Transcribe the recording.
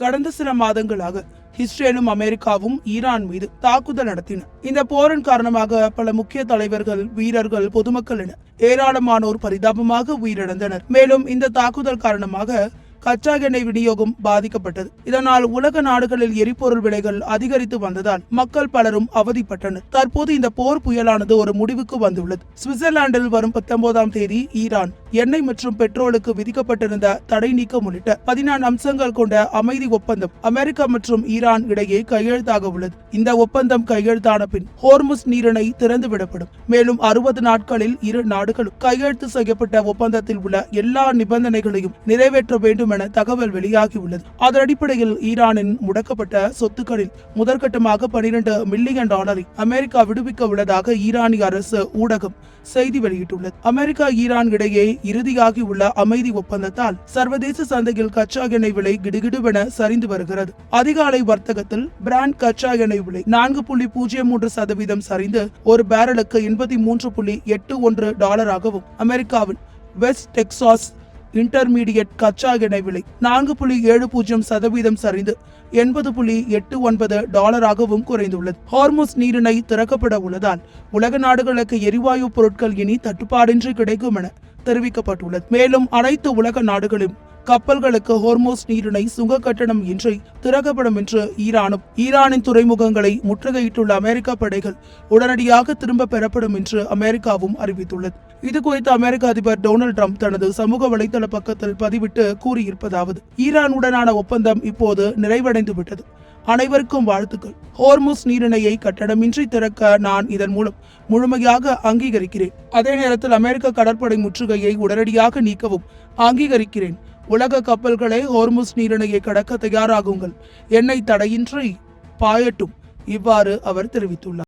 கடந்த சில மாதங்களாக இஸ்ரேலும் அமெரிக்காவும் ஈரான் மீது தாக்குதல் நடத்தின. இந்த போரின் காரணமாக பல முக்கிய தலைவர்கள், வீரர்கள், பொதுமக்கள் என ஏராளமானோர் பரிதாபமாக உயிரிழந்தனர். மேலும் இந்த தாக்குதல் காரணமாக கச்சா எண்ணெய் விநியோகம் பாதிக்கப்பட்டது. இதனால் உலக நாடுகளில் எரிபொருள் விலைகள் அதிகரித்து வந்ததால் மக்கள் பலரும் அவதிப்பட்டனர். தற்போது இந்த போர் புயலானது ஒரு முடிவுக்கு வந்துள்ளது. சுவிட்சர்லாந்தில் வரும் 19ஆம் தேதி ஈரான் எண்ணெய் மற்றும் பெட்ரோலுக்கு விதிக்கப்பட்டிருந்த தடை நீக்கம் உள்ளிட்ட 14 அம்சங்கள் கொண்ட அமைதி ஒப்பந்தம் அமெரிக்கா மற்றும் ஈரான் இடையே கையெழுத்தாக உள்ளது. இந்த ஒப்பந்தம் கையெழுத்தான பின் ஹோர்முஸ் நீரிணை திறந்துவிடப்படும். மேலும் 60 நாட்களில் இரு நாடுகளும் கையெழுத்து செய்யப்பட்ட ஒப்பந்தத்தில் உள்ள எல்லா நிபந்தனைகளையும் நிறைவேற்ற வேண்டும் என தகவல் வெளியாகியுள்ளது. அதன் அடிப்படையில் ஈரானின் முடக்கப்பட்ட சொத்துக்களில் முதற்கட்டமாக $12 மில்லியன் அமெரிக்கா விடுவிக்க உள்ளதாக ஈரானிய அரசு ஊடகம் செய்தி வெளியிட்டுள்ளது. அமெரிக்கா ஈரான் இடையே இறுதியாகி உள்ள அமைதி ஒப்பந்தத்தால் சர்வதேச சந்தையில் கச்சா எண்ணெய் விலை கிடுகிடுவென சரிந்து வருகிறது. அதிகாலை வர்த்தகத்தில் பிராண்ட் கச்சா எண்ணெய் விலை 4.03% சரிந்து ஒரு பேரலுக்கு $83.81 அமெரிக்காவின் வெஸ்ட் டெக்சாஸ் இன்டர்மீடியட் கச்சா எண்ணெய் விலை 4.70% சரிந்து $80.89 குறைந்துள்ளது. ஹார்முஸ் நீரிணை திறக்கப்பட உள்ளதால் உலக நாடுகளுக்கு எரிவாயு பொருட்கள் இனி தட்டுப்பாடின்றி கிடைக்கும் என தெரிவிக்கப்பட்டுள்ளது. மேலும் அனைத்து உலக நாடுகளும் கப்பல்களுக்கு ஹோர்முஸ் நீரிணை சுங்க கட்டணம் இன்றி திறக்கப்படும் என்று ஈரானின் துறைமுகங்களை முற்றுகையிட்டுள்ள அமெரிக்க படைகள் உடனடியாக திரும்ப பெறப்படும் என்று அமெரிக்காவும் அறிவித்துள்ளது. இது குறித்து அமெரிக்க அதிபர் டொனால்ட் ட்ரம்ப் தனது சமூக வலைதள பக்கத்தில் பதிவிட்டு கூறியிருப்பதாவது: ஈரானுடனான ஒப்பந்தம் இப்போது நிறைவடைந்து விட்டது. அனைவருக்கும் வாழ்த்துக்கள். ஹோர்முஸ் நீரிணையை கட்டணமின்றி திறக்க நான் இதன் மூலம் முழுமையாக அங்கீகரிக்கிறேன். அதே நேரத்தில் அமெரிக்க கடற்படை முற்றுகையை உடனடியாக நீக்கவும் அங்கீகரிக்கிறேன். உலக கப்பல்களை ஹோர்முஸ் நீரிணையை கடக்க தயாராகுங்கள். எண்ணெய் தடையின்றி பாயட்டும். இவ்வாறு அவர் தெரிவித்துள்ளார்.